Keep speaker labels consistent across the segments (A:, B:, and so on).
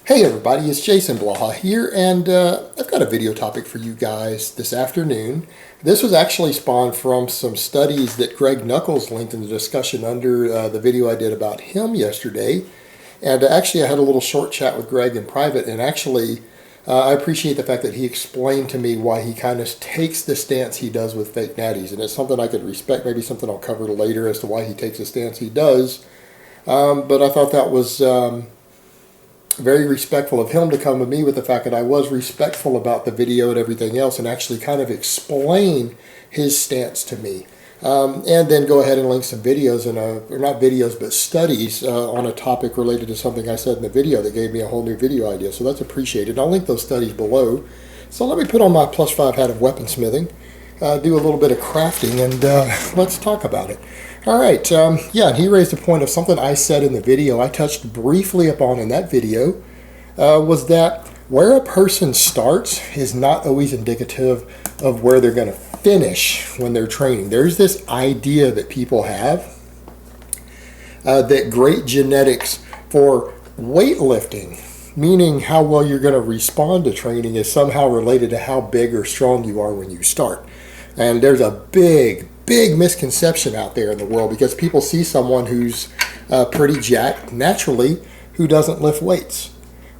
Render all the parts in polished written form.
A: Hey everybody, it's Jason Blaha here, and I've got a video topic for you guys this afternoon. This was actually spawned from some studies that Greg Nuckols linked in the discussion under the video I did about him yesterday. And actually I had a little short chat with Greg in private, and actually I appreciate the fact that he explained to me why he kind of takes the stance he does with fake natties. And it's something I could respect, maybe something I'll cover later as to why he takes the stance he does. But I thought that was very respectful of him to come to me with the fact that I was respectful about the video and everything else, and actually kind of explain his stance to me. And then go ahead and link some videos, or not videos, but studies on a topic related to something I said in the video that gave me a whole new video idea. So that's appreciated. I'll link those studies below. So let me put on my +5 hat of weaponsmithing, do a little bit of crafting, and let's talk about it. All right, yeah, he raised a point of something I said in the video I touched briefly upon in that video, was that where a person starts is not always indicative of where they're going to finish when they're training. There's this idea that people have that great genetics for weightlifting, meaning how well you're going to respond to training, is somehow related to how big or strong you are when you start. And there's a big misconception out there in the world, because people see someone who's pretty jacked naturally who doesn't lift weights.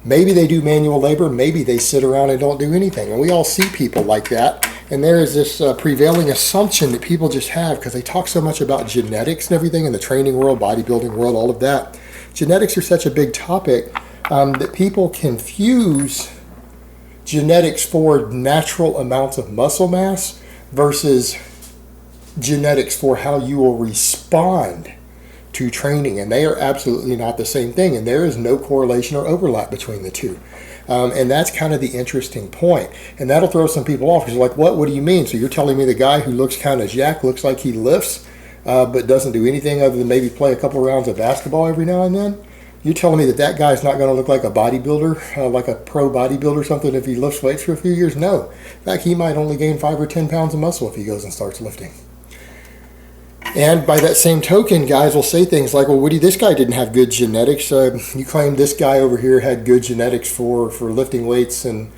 A: Maybe they do manual labor, maybe they sit around and don't do anything. And we all see people like that. And there is this prevailing assumption that people just have, because they talk so much about genetics and everything in the training world, bodybuilding world, all of that. Genetics are such a big topic that people confuse genetics for natural amounts of muscle mass versus genetics for how you will respond to training, and they are absolutely not the same thing, and there is no correlation or overlap between the two. And that's kind of the interesting point, and that'll throw some people off, because like, what do you mean? So you're telling me the guy who looks kind of jacked, looks like he lifts, but doesn't do anything other than maybe play a couple rounds of basketball every now and then? You're telling me that that guy's not going to look like a bodybuilder, like a pro bodybuilder or something, if he lifts weights for a few years? No. In fact, he might only gain 5 or 10 pounds of muscle if he goes and starts lifting. And by that same token, guys will say things like, well, Woody, this guy didn't have good genetics. You claim this guy over here had good genetics for lifting weights and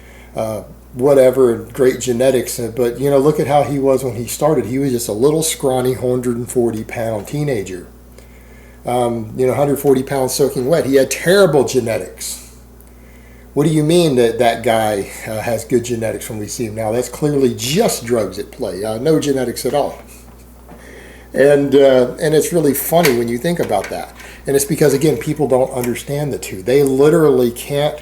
A: whatever, great genetics. But, you know, look at how he was when he started. He was just a little scrawny 140-pound teenager. 140 pounds soaking wet. He had terrible genetics. What do you mean that that guy has good genetics when we see him now? That's clearly just drugs at play. No genetics at all. And it's really funny when you think about that. And it's because, again, people don't understand the two. They literally can't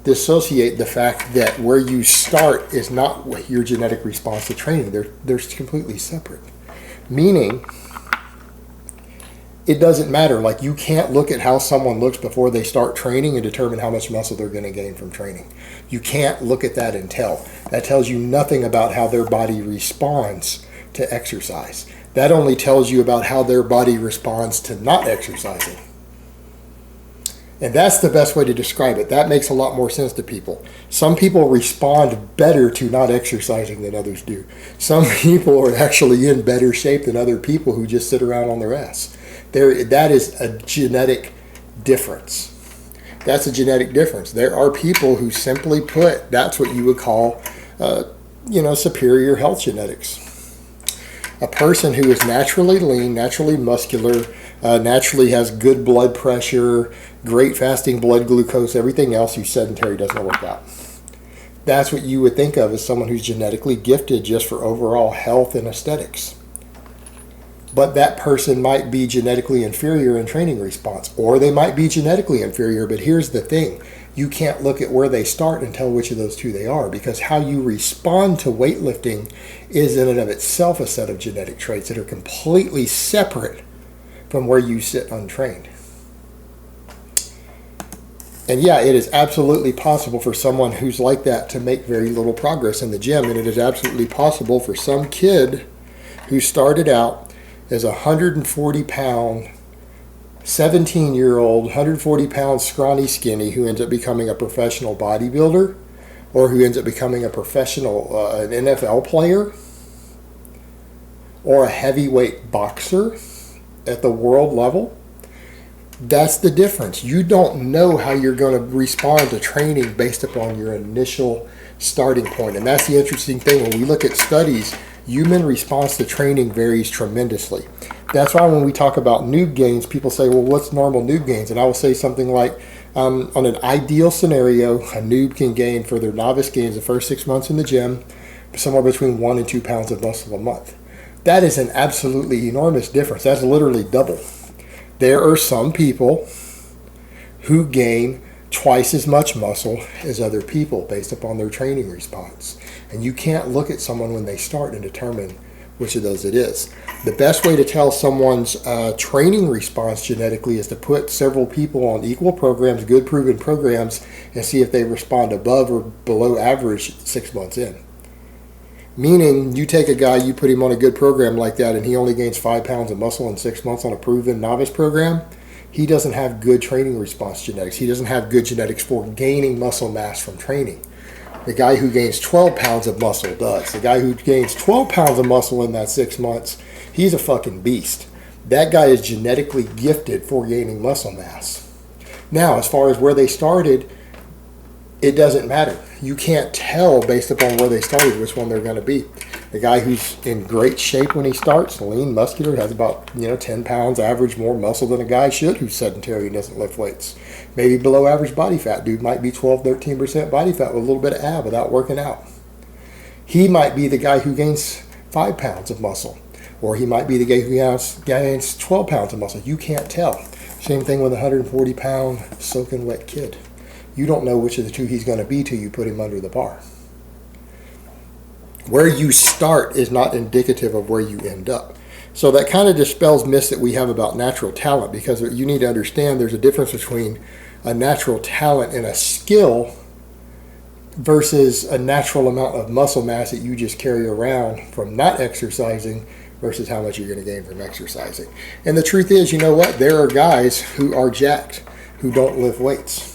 A: dissociate the fact that where you start is not your genetic response to training. They're completely separate. Meaning, it doesn't matter. Like, you can't look at how someone looks before they start training and determine how much muscle they're going to gain from training. You can't look at that and tell. That tells you nothing about how their body responds to exercise. That only tells you about how their body responds to not exercising. And that's the best way to describe it. That makes a lot more sense to people. Some people respond better to not exercising than others do. Some people are actually in better shape than other people who just sit around on their ass. That is a genetic difference. That's a genetic difference. There are people who, simply put, that's what you would call, superior health genetics. A person who is naturally lean, naturally muscular, naturally has good blood pressure, great fasting blood glucose, everything else, who's sedentary, doesn't work out. That's what you would think of as someone who's genetically gifted just for overall health and aesthetics. But that person might be genetically inferior in training response, or they might be genetically inferior. But here's the thing. You can't look at where they start and tell which of those two they are, because how you respond to weightlifting is in and of itself a set of genetic traits that are completely separate from where you sit untrained. And yeah, it is absolutely possible for someone who's like that to make very little progress in the gym, and it is absolutely possible for some kid who started out as a 140-pound 17-year-old, 140-pound scrawny skinny who ends up becoming a professional bodybuilder, or who ends up becoming a professional an NFL player, or a heavyweight boxer at the world level. That's the difference. You don't know how you're going to respond to training based upon your initial starting point. And that's the interesting thing. When we look at studies, human response to training varies tremendously. That's why when we talk about noob gains, people say, well, what's normal noob gains? And I will say something like, on an ideal scenario, a noob can gain for their novice gains the first 6 months in the gym, somewhere between 1 and 2 pounds of muscle a month. That is an absolutely enormous difference. That's literally double. There are some people who gain twice as much muscle as other people based upon their training response. And you can't look at someone when they start and determine which of those it is. The best way to tell someone's training response genetically is to put several people on equal programs, good proven programs, and see if they respond above or below average 6 months in. Meaning, you take a guy, you put him on a good program like that, and he only gains 5 pounds of muscle in 6 months on a proven novice program, he doesn't have good training response genetics. He doesn't have good genetics for gaining muscle mass from training. The guy who gains 12 pounds of muscle does. The guy who gains 12 pounds of muscle in that 6 months, he's a fucking beast. That guy is genetically gifted for gaining muscle mass. Now, as far as where they started, it doesn't matter. You can't tell based upon where they started which one they're going to be. The guy who's in great shape when he starts, lean, muscular, has about 10 pounds average more muscle than a guy should who's sedentary and doesn't lift weights. Maybe below average body fat. Dude might be 12, 13% body fat with a little bit of ab without working out. He might be the guy who gains 5 pounds of muscle. Or he might be the guy who gains 12 pounds of muscle. You can't tell. Same thing with a 140-pound soaking wet kid. You don't know which of the two he's going to be till you put him under the bar. Where you start is not indicative of where you end up. So that kind of dispels myths that we have about natural talent, because you need to understand there's a difference between a natural talent and a skill versus a natural amount of muscle mass that you just carry around from not exercising versus how much you're going to gain from exercising. And the truth is, you know what? There are guys who are jacked who don't lift weights.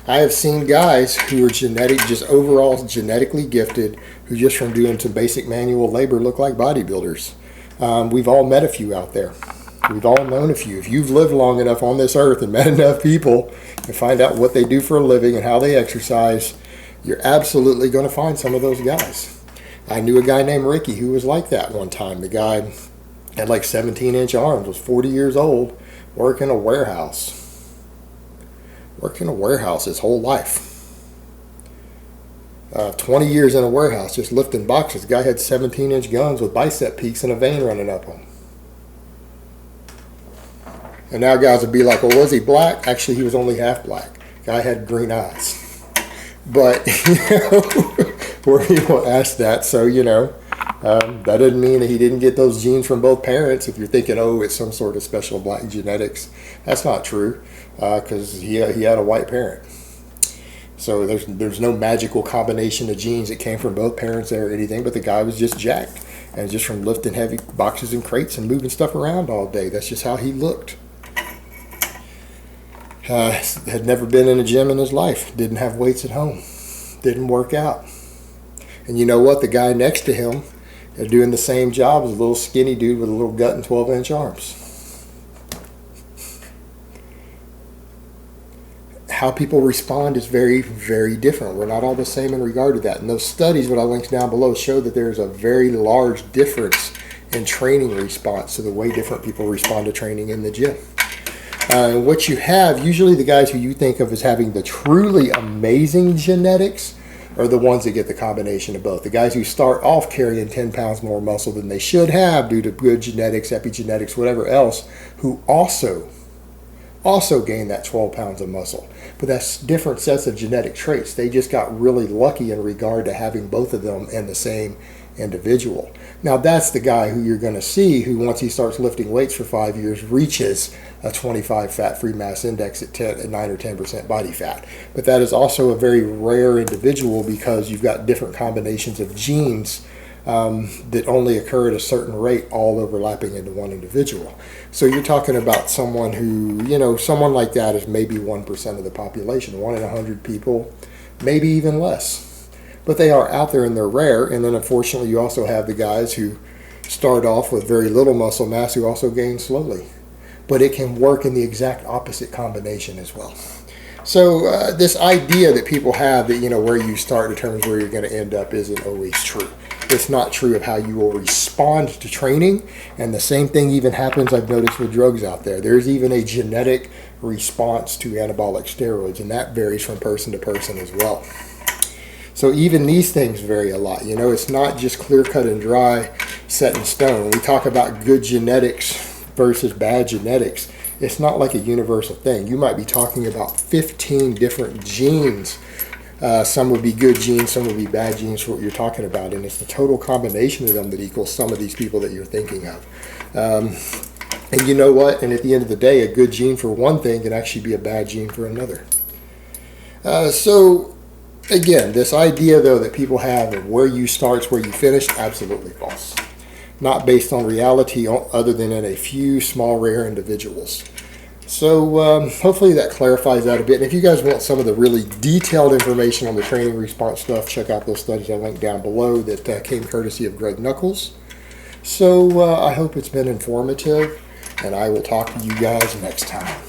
A: I have seen guys who are just overall genetically gifted, who just from doing some basic manual labor look like bodybuilders. We've all met a few out there. We've all known a few. If you've lived long enough on this earth and met enough people and find out what they do for a living and how they exercise, you're absolutely going to find some of those guys. I knew a guy named Ricky who was like that one time. The guy had like 17-inch arms, was 40 years old, working a warehouse. Worked in a warehouse his whole life. 20 years in a warehouse just lifting boxes. The guy had 17-inch guns with bicep peaks and a vein running up them. And now guys would be like, well, was he black? Actually, he was only half black. Guy had green eyes. But, where people ask that, so, that doesn't mean that he didn't get those genes from both parents. If you're thinking, oh, it's some sort of special black genetics, that's not true, because he had a white parent. So there's no magical combination of genes that came from both parents there or anything, but the guy was just jacked, and just from lifting heavy boxes and crates and moving stuff around all day. That's just how he looked. Had never been in a gym in his life. Didn't have weights at home. Didn't work out. And you know what? The guy next to him doing the same job as a little skinny dude with a little gut and 12-inch arms. How people respond is very, very different. We're not all the same in regard to that. And those studies, what I linked down below, show that there's a very large difference in training response to the way different people respond to training in the gym. And what you have, usually the guys who you think of as having the truly amazing genetics are the ones that get the combination of both. The guys who start off carrying 10 pounds more muscle than they should have due to good genetics, epigenetics, whatever else, who also gain that 12 pounds of muscle. But that's different sets of genetic traits. They just got really lucky in regard to having both of them in the same individual. Now that's the guy who you're going to see who, once he starts lifting weights for 5 years, reaches a 25 fat-free mass index at 9 or 10% body fat. But that is also a very rare individual because you've got different combinations of genes that only occur at a certain rate, all overlapping into one individual. So you're talking about someone who, someone like that is maybe 1% of the population, 1 in 100 people, maybe even less. But they are out there and they're rare. And then unfortunately you also have the guys who start off with very little muscle mass who also gain slowly. but it can work in the exact opposite combination as well. So this idea that people have that, where you start determines where you're going to end up isn't always true. It's not true of how you will respond to training. And the same thing even happens, I've noticed, with drugs out there. There's even a genetic response to anabolic steroids, and that varies from person to person as well. So even these things vary a lot. It's not just clear cut and dry, set in stone. We talk about good genetics versus bad genetics. It's not like a universal thing. You might be talking about 15 different genes. Some would be good genes, some would be bad genes for what you're talking about. And it's the total combination of them that equals some of these people that you're thinking of. And you know what? And at the end of the day, a good gene for one thing can actually be a bad gene for another. So again, this idea, though, that people have of where you start, where you finish, absolutely false. Not based on reality other than in a few small, rare individuals. So hopefully that clarifies that a bit. And if you guys want some of the really detailed information on the training response stuff, check out those studies I linked down below that came courtesy of Greg Nuckols. So I hope it's been informative, and I will talk to you guys next time.